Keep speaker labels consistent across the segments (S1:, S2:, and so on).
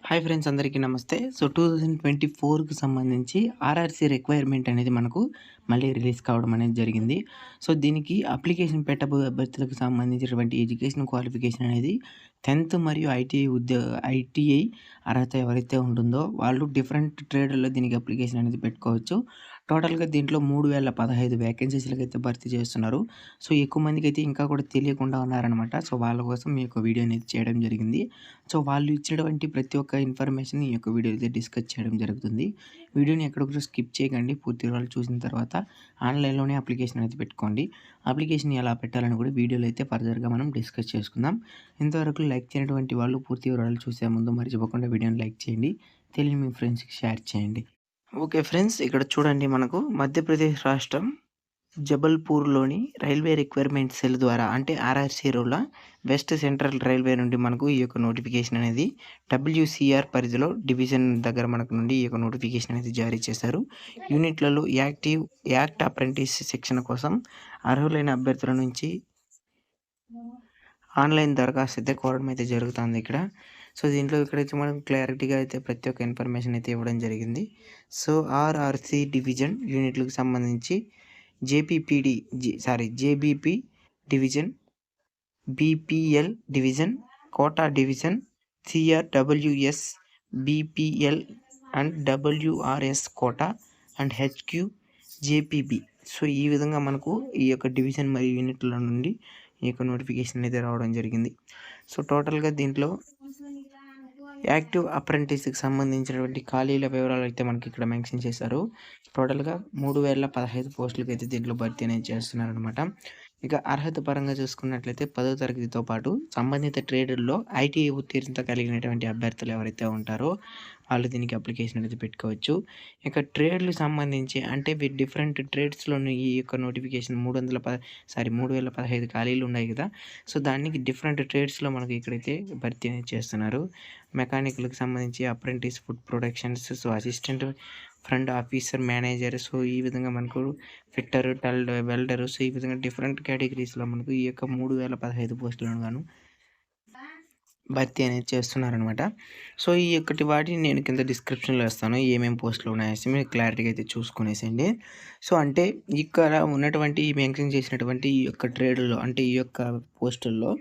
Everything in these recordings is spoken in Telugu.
S1: హాయ్ ఫ్రెండ్స్, అందరికీ నమస్తే. సో 2024కి సంబంధించి ఆర్ఆర్‌సీ రిక్వైర్మెంట్ అనేది మనకు మళ్ళీ రిలీజ్ కావడం అనేది జరిగింది. సో దీనికి అప్లికేషన్ పెట్టబోయే అభ్యర్థులకు సంబంధించినటువంటి ఎడ్యుకేషన్ క్వాలిఫికేషన్ అనేది 10థ్ మరియు ఐటీఐ అర్హత ఎవరైతే ఉంటుందో వాళ్ళు డిఫరెంట్ ట్రేడ్‌ల్లో దీనికి అప్లికేషన్ అనేది పెట్టుకోవచ్చు. టోటల్‌గా దీంట్లో 3015 వేకెన్సీస్‌లకైతే భర్తీ చేస్తున్నారు. సో ఎక్కువ మందికైతే ఇంకా కూడా తెలియకుండా ఉన్నారనమాట. సో వాళ్ళ కోసం ఈ యొక్క వీడియో అనేది చేయడం జరిగింది. సో వాళ్ళు ఇచ్చినటువంటి ప్రతి ఒక్క ఇన్ఫర్మేషన్ ఈ యొక్క వీడియో అయితే డిస్కస్ చేయడం జరుగుతుంది. వీడియోని ఎక్కడ కూడా స్కిప్ చేయకండి. పూర్తి వివరాలు చూసిన తర్వాత ఆన్లైన్‌లోనే అప్లికేషన్ అయితే పెట్టుకోండి. అప్లికేషన్ ఎలా పెట్టాలని కూడా వీడియోలో అయితే ఫర్దర్‌గా మనం డిస్కస్ చేసుకుందాం. ఇంతవరకు లైక్ చేయనటువంటి వాళ్ళు పూర్తి వివరాలు చూసే ముందు మర్చిపోకుండా వీడియోని లైక్ చేయండి. తెలియని మీ ఫ్రెండ్స్‌కి షేర్ చేయండి. ఓకే ఫ్రెండ్స్, ఇక్కడ చూడండి మనకు మధ్యప్రదేశ్ రాష్ట్రం జబల్పూర్‌లోని రైల్వే రిక్వైర్మెంట్ సెల్ ద్వారా అంటే ఆర్ఆర్‌సీ రూల్‌ల వెస్ట్ సెంట్రల్ రైల్వే నుండి మనకు ఈ యొక్క నోటిఫికేషన్ అనేది డబ్ల్యూసీఆర్ పరిధిలో డివిజన్ దగ్గర మనకు నుండి ఈ యొక్క నోటిఫికేషన్ అనేది జారీ చేశారు. యూనిట్లలో యాక్ట్ అప్రెంటిస్ శిక్షణ కోసం అర్హులైన అభ్యర్థుల నుంచి ఆన్లైన్ దరఖాస్తు అయితే కోరడం అయితే జరుగుతుంది ఇక్కడ. సో దీంట్లో ఇక్కడైతే మనం క్లారిటీగా అయితే ప్రతి ఒక్క ఇన్ఫర్మేషన్ అయితే ఇవ్వడం జరిగింది. సో ఆర్ఆర్‌సీ డివిజన్ యూనిట్‌లకు సంబంధించి JBP division, BPL division, Kota division, CRWS, BPL and WRS Kota and HQ, JPB. So ఈ విధంగా మనకు ఈ యొక్క డివిజన్ మరియు యూనిట్ల నుండి ఈ యొక్క నోటిఫికేషన్ అయితే రావడం జరిగింది. సో టోటల్‌గా దీంట్లో యాక్టివ్ అప్రెంటిస్‌కి సంబంధించినటువంటి ఖాళీల వివరాలు అయితే మనకి ఇక్కడ మెన్షన్ చేశారు. టోటల్‌గా 3015 పోస్టులకైతే దీంట్లో భర్తీ అనేది చేస్తున్నారనమాట. ఇక అర్హత పరంగా చూసుకున్నట్లయితే 10వ తరగతితో పాటు సంబంధిత ట్రేడుల్లో ఐటీఐ ఉత్తీర్ణత కలిగినటువంటి అభ్యర్థులు ఎవరైతే ఉంటారో వాళ్ళు దీనికి అప్లికేషన్ అనేది పెట్టుకోవచ్చు. ఇక ట్రేడ్‌లకు సంబంధించి అంటే డిఫరెంట్ ట్రేడ్స్‌లోని ఈ యొక్క నోటిఫికేషన్ 3015 ఖాళీలు ఉన్నాయి కదా! సో దానికి డిఫరెంట్ ట్రేడ్స్‌లో మనకి ఇక్కడైతే భర్తీ అనేది చేస్తున్నారు. మెకానికల్‌కి సంబంధించి apprentice, food productions, so assistant front officer, manager, so ఈ విధంగా మనకు ఫిట్టర్, వెల్డర్, సో ఈ విధంగా డిఫరెంట్ కేటగిరీస్‌లో మనకు ఈ యొక్క 3015 పోస్టులను గాను భర్తీ అనేది చేస్తున్నారనమాట. సో ఈ యొక్కటి వాటిని నేను కింద డిస్క్రిప్షన్‌లో ఇస్తాను. ఏమేమి పోస్టులు ఉన్నాయనేసి మీరు క్లారిటీగా అయితే చూసుకునేసేయండి. సో అంటే ఇక్కడ ఉన్నటువంటి మెన్షన్ చేసినటువంటి ఈ యొక్క ట్రేడ్‌లో అంటే ఈ యొక్క పోస్టుల్లో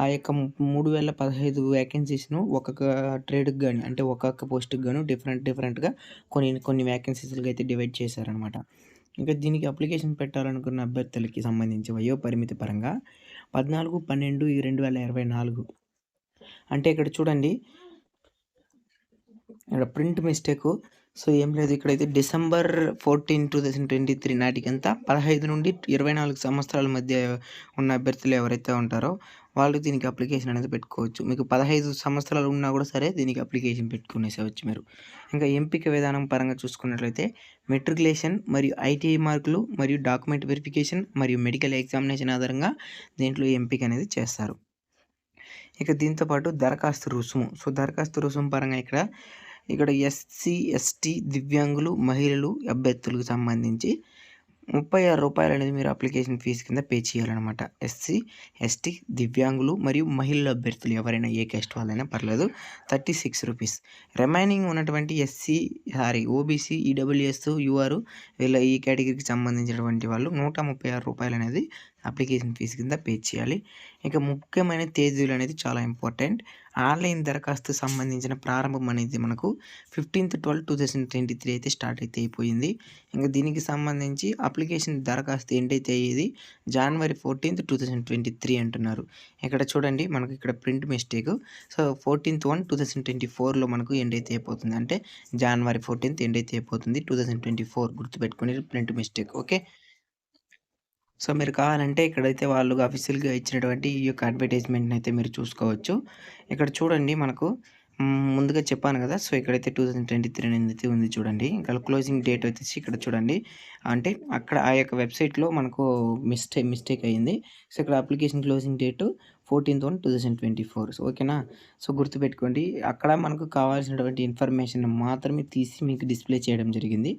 S1: ఆ యొక్క 3015 వేకెన్సీస్‌ను ఒక్కొక్క ట్రేడ్‌కి గాని అంటే ఒక్కొక్క పోస్ట్‌కి గాను డిఫరెంట్‌గా కొన్ని వేకెన్సీస్‌లుగా అయితే డివైడ్ చేశారనమాట. ఇంకా దీనికి అప్లికేషన్ పెట్టాలనుకున్న అభ్యర్థులకి సంబంధించి వయోపరిమితి పరంగా 14/12/2024 అంటే ఇక్కడ చూడండి, ఇక్కడ ప్రింట్ మిస్టేకు. సో ఏం లేదు, ఇక్కడైతే December 14, 2023 నాటికంతా 15 నుండి 24 సంవత్సరాల మధ్య ఉన్న అభ్యర్థులు ఎవరైతే ఉంటారో వాళ్ళు దీనికి అప్లికేషన్ అనేది పెట్టుకోవచ్చు. మీకు 15 సంవత్సరాలు ఉన్నా కూడా సరే దీనికి అప్లికేషన్ పెట్టుకునేసేవచ్చు మీరు. ఇంకా ఎంపిక విధానం పరంగా చూసుకున్నట్లయితే మెట్రికులేషన్ మరియు ఐటీఐ మార్కులు మరియు డాక్యుమెంట్ వెరిఫికేషన్ మరియు మెడికల్ ఎగ్జామినేషన్ ఆధారంగా దీంట్లో ఎంపిక అనేది చేస్తారు. ఇక దీంతో పాటు దరఖాస్తు రుసుము. సో దరఖాస్తు రుసుము పరంగా ఇక్కడ ఎస్సీ, ఎస్టీ, దివ్యాంగులు, మహిళలు అభ్యర్థులకు సంబంధించి రూ. 36 అనేది మీరు అప్లికేషన్ ఫీజు కింద పే చేయాలన్నమాట. ఎస్సీ, ఎస్టీ, దివ్యాంగులు మరియు మహిళల అభ్యర్థులు ఎవరైనా ఏ క్యాస్ట్ వాళ్ళైనా పర్లేదు, 36 రూపీస్. రిమైనింగ్ ఉన్నటువంటి ఓబీసీ, ఈడబ్ల్యూఎస్, యూఆర్ వీళ్ళ ఈ కేటగిరీకి సంబంధించినటువంటి వాళ్ళు రూ. 136 అనేది అప్లికేషన్ ఫీజు కింద పే చేయాలి. ఇక ముఖ్యమైన తేదీలు అనేది చాలా ఇంపార్టెంట్. ఆన్లైన్ దరఖాస్తు సంబంధించిన ప్రారంభం అనేది మనకు 15/12/2023 అయితే స్టార్ట్ అయితే అయిపోయింది. ఇంకా దీనికి సంబంధించి అప్లికేషన్ దరఖాస్తు ఎండ్ అయితే అయ్యేది January 14, 2023 అంటున్నారు. ఇక్కడ చూడండి మనకు ఇక్కడ ప్రింట్ మిస్టేక్. సో 14/1/2024లో మనకు ఎండ్ అయితే అయిపోతుంది. అంటే January 14 ఎండ్ అయితే అయిపోతుంది 2024. గుర్తుపెట్టుకుని ప్రింట్ మిస్టేక్. ఓకే. సో మీరు కావాలంటే ఇక్కడైతే వాళ్ళు అఫీషియల్‌గా ఇచ్చినటువంటి ఈ యొక్క అడ్వర్టైజ్‌మెంట్‌ని అయితే మీరు చూసుకోవచ్చు. ఇక్కడ చూడండి మనకు ముందుగా చెప్పాను కదా! సో ఇక్కడైతే 2023 అనేది ఉంది చూడండి. ఇంకా క్లోజింగ్ డేట్ వచ్చేసి ఇక్కడ చూడండి. అంటే అక్కడ ఆ యొక్క వెబ్‌సైట్‌లో మనకు మిస్టేక్ అయింది. సో ఇక్కడ అప్లికేషన్ క్లోజింగ్ డేట్ 14/1/2024. సో ఓకేనా? సో గుర్తుపెట్టుకోండి. అక్కడ మనకు కావాల్సినటువంటి ఇన్ఫర్మేషన్ మాత్రమే తీసి మీకు డిస్‌ప్లే చేయడం జరిగింది.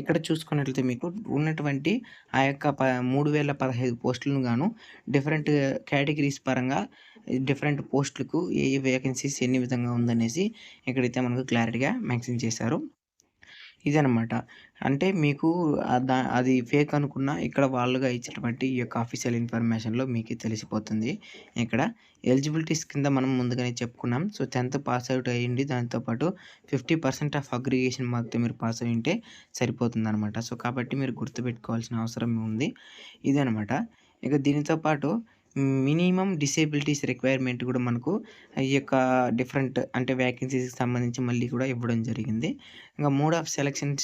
S1: ఇక్కడ చూసుకున్నట్లయితే మీకు ఉన్నటువంటి ఆ యొక్క 3015 పోస్టులను గాను డిఫరెంట్ కేటగిరీస్ పరంగా డిఫరెంట్ పోస్టులకు ఏ వేకెన్సీస్ ఎన్ని విధంగా ఉందనేసి ఇక్కడైతే మనకు క్లారిటీగా మెన్షన్ చేశారు. ఇదనమాట. అంటే మీకు అది ఫేక్ అనుకున్న ఇక్కడ వాళ్ళుగా ఇచ్చినటువంటి ఈ యొక్క అఫీషియల్ ఇన్ఫర్మేషన్‌లో మీకే తెలిసిపోతుంది. ఇక్కడ ఎలిజిబిలిటీస్ కింద మనం ముందుగానే చెప్పుకున్నాం. సో, 10థ్ పాస్ ఔట్ అయ్యుండి దాంతో పాటు 50% ఆఫ్ అగ్రిగేషన్ మార్క్‌తో మీరు పాస్ అయ్యుంటే సరిపోతుందనమాట. సో, కాబట్టి మీరు గుర్తుపెట్టుకోవాల్సిన అవసరం ఉంది. ఇదనమాట. ఇక దీనితో పాటు మినిమమ్ డిసేబిలిటీస్ రిక్వైర్మెంట్ కూడా మనకు ఈ యొక్క డిఫరెంట్ అంటే వేకెన్సీస్‌కి సంబంధించి మళ్ళీ కూడా ఇవ్వడం జరిగింది. ఇంక mode of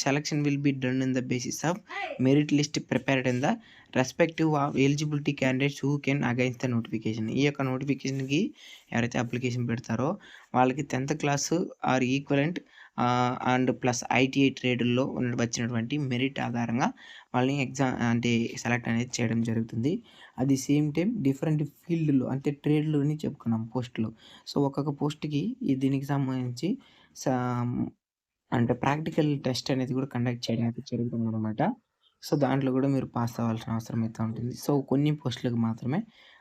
S1: selection will be done in the basis of merit list prepared in the respective of eligibility candidates who can against the notification. ఈ యొక్క నోటిఫికేషన్‌కి ఎవరైతే అప్లికేషన్ పెడతారో వాళ్ళకి 10థ్ class or equivalent and plus ITI ట్రేడుల్లో వచ్చినటువంటి మెరిట్ ఆధారంగా వాళ్ళని అంటే సెలెక్ట్ అనేది చేయడం జరుగుతుంది. అది సేమ్ టైం డిఫరెంట్ ఫీల్డ్‌లో అంటే ట్రేడ్‌లోని చెప్పుకున్నాం పోస్టులు. సో, ఒక్కొక్క పోస్ట్‌కి దీనికి సంబంధించి సా అంటే ప్రాక్టికల్ టెస్ట్ అనేది కూడా కండక్ట్ చేయడం అయితే జరుగుతుందనమాట. సో, దాంట్లో కూడా మీరు పాస్ అవ్వాల్సిన అవసరం అయితే ఉంటుంది. సో, కొన్ని పోస్టులకు మాత్రమే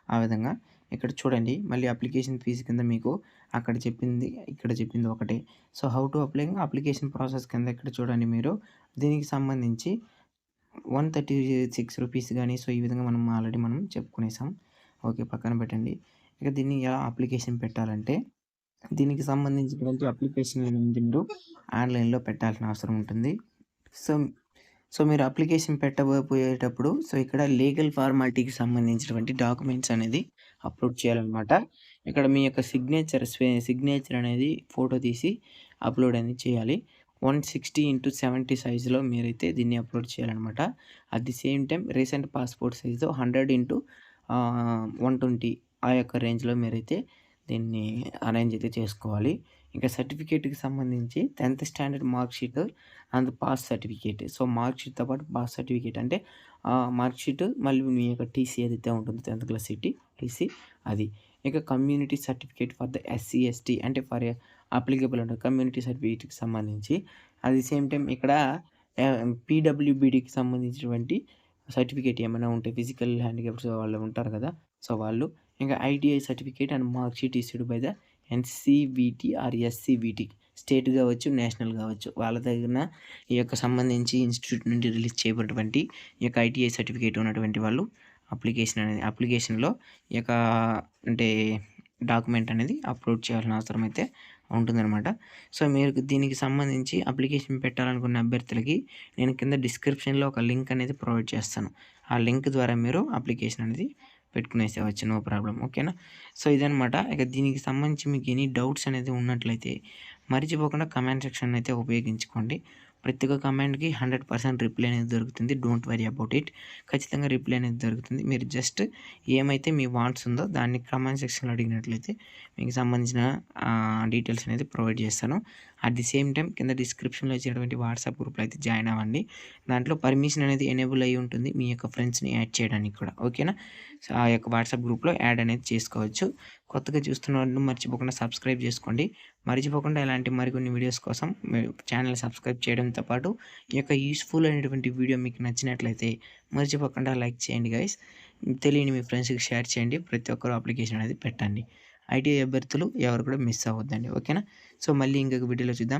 S1: ఆ విధంగా. ఇక్కడ చూడండి మళ్ళీ అప్లికేషన్ ఫీజు కింద మీకు అక్కడ చెప్పింది, ఇక్కడ చెప్పింది ఒకటే. So, how to apply application process కింద ఇక్కడ చూడండి మీరు దీనికి సంబంధించి 136 రూపీస్ గాని, సో, ఈ విధంగా మనం ఆల్రెడీ చెప్పుకునేసాం. ఓకే. పక్కన పెట్టండి. ఇక దీన్ని ఎలా అప్లికేషన్ పెట్టాలంటే దీనికి సంబంధించినటువంటి అప్లికేషన్ అనేది మీరు ఆన్‌లైన్‌లో పెట్టాల్సిన అవసరం ఉంటుంది. సో, మీరు అప్లికేషన్ పెట్టబోయేటప్పుడు ఇక్కడ లీగల్ ఫార్మాలిటీకి సంబంధించినటువంటి డాక్యుమెంట్స్ అనేది అప్‌లోడ్ చేయాలనమాట. ఇక్కడ మీ యొక్క సిగ్నేచర్ అనేది ఫోటో తీసి అప్‌లోడ్ అనేది చేయాలి. 160x70 సైజులో మీరైతే దీన్ని అప్‌లోడ్ చేయాలనమాట. At the same time recent passport size 100x120 ఆ యొక్క రేంజ్‌లో మీరైతే దీన్ని అరేంజ్ అయితే చేసుకోవాలి. ఇంకా సర్టిఫికేట్‌కి సంబంధించి 10థ్ standard mark sheet and pass certificate. So, mark షీట్‌తో పాటు పాస్ సర్టిఫికేట్ అంటే మార్క్ షీట్ మళ్ళీ మీ యొక్క టీసీ ఏదైతే ఉంటుందో 10థ్ క్లాస్ టీసీ అది. ఇక community certificate for the SC, ST అంటే ఫర్ అప్లికబుల్ ఉంటుంది. కమ్యూనిటీ సర్టిఫికేట్‌కి సంబంధించి. అది సేమ్ టైమ్ ఇక్కడ పీడబ్ల్యూబీడీకి సంబంధించినటువంటి సర్టిఫికేట్ ఏమైనా ఉంటే ఫిజికల్ హ్యాండిక్యాప్స్ వాళ్ళు ఉంటారు కదా! సో, వాళ్ళు. ఇంకా ITI certificate and mark sheet issued by the NCVT or SCVT state కావచ్చు, నేషనల్ కావచ్చు. వాళ్ళ దగ్గర ఈ యొక్క సంబంధించి ఇన్‌స్టిట్యూట్ నుండి రిలీజ్ చేయబడినటువంటి ఈ యొక్క ఐటీఐ సర్టిఫికేట్ ఉన్నటువంటి వాళ్ళు అప్లికేషన్‌లో ఈ యొక్క అంటే డాక్యుమెంట్ అనేది అప్‌లోడ్ చేయాల్సిన అవసరం అయితే ఉంటుందనమాట. సో, మీరు దీనికి సంబంధించి అప్లికేషన్ పెట్టాలనుకున్న అభ్యర్థులకి నేను కింద డిస్క్రిప్షన్‌లో ఒక లింక్ అనేది ప్రొవైడ్ చేస్తాను. ఆ లింక్ ద్వారా మీరు అప్లికేషన్ అనేది పెట్టుకునేసేయవచ్చు. No problem. ఓకేనా? సో, ఇదనమాట. ఇక దీనికి సంబంధించి మీకు ఎనీ డౌట్స్ అనేది ఉన్నట్లయితే మర్చిపోకుండా కామెంట్ సెక్షన్ అయితే ఉపయోగించుకోండి. ప్రతి ఒక్క కామెంట్‌కి 100% రిప్లై అనేది దొరుకుతుంది. Don't worry about it. ఖచ్చితంగా రిప్లై అనేది దొరుకుతుంది. మీరు జస్ట్ ఏమైతే మీ వాంట్స్ ఉందో దాన్ని కామెంట్ సెక్షన్‌లో అడిగినట్లయితే మీకు సంబంధించిన డీటెయిల్స్ అనేది ప్రొవైడ్ చేస్తాను. అట్ ది సేమ్ టైమ్ కింద డిస్క్రిప్షన్‌లో ఇచ్చినటువంటి వాట్సాప్ గ్రూప్‌లో అయితే జాయిన్ అవ్వండి. దాంట్లో పర్మిషన్ అనేది ఎనేబుల్ అయ్యి ఉంటుంది మీ యొక్క ఫ్రెండ్స్‌ని యాడ్ చేయడానికి కూడా. ఓకేనా? సో, ఆ యొక్క వాట్సాప్ గ్రూప్‌లో యాడ్ అనేది చేసుకోవచ్చు. కొత్తగా చూస్తున్న వాళ్ళు మర్చిపోకుండా సబ్స్క్రైబ్ చేసుకోండి. మర్చిపోకుండా ఇలాంటి మరికొన్ని వీడియోస్ కోసం మీ ఛానెల్ సబ్స్క్రైబ్ చేయడంతో పాటు ఈ యొక్క యూస్‌ఫుల్ అయినటువంటి వీడియో మీకు నచ్చినట్లయితే మర్చిపోకుండా లైక్ చేయండి గైస్. తెలియని మీ ఫ్రెండ్స్‌కి షేర్ చేయండి. ప్రతి ఒక్కరు అప్లికేషన్ అనేది పెట్టండి. ఐటీఐ అభ్యర్థులు ఎవరు కూడా మిస్ అవ్వద్దండి. ఓకేనా? సో, మళ్ళీ ఇంకొక వీడియోలో చూద్దాం.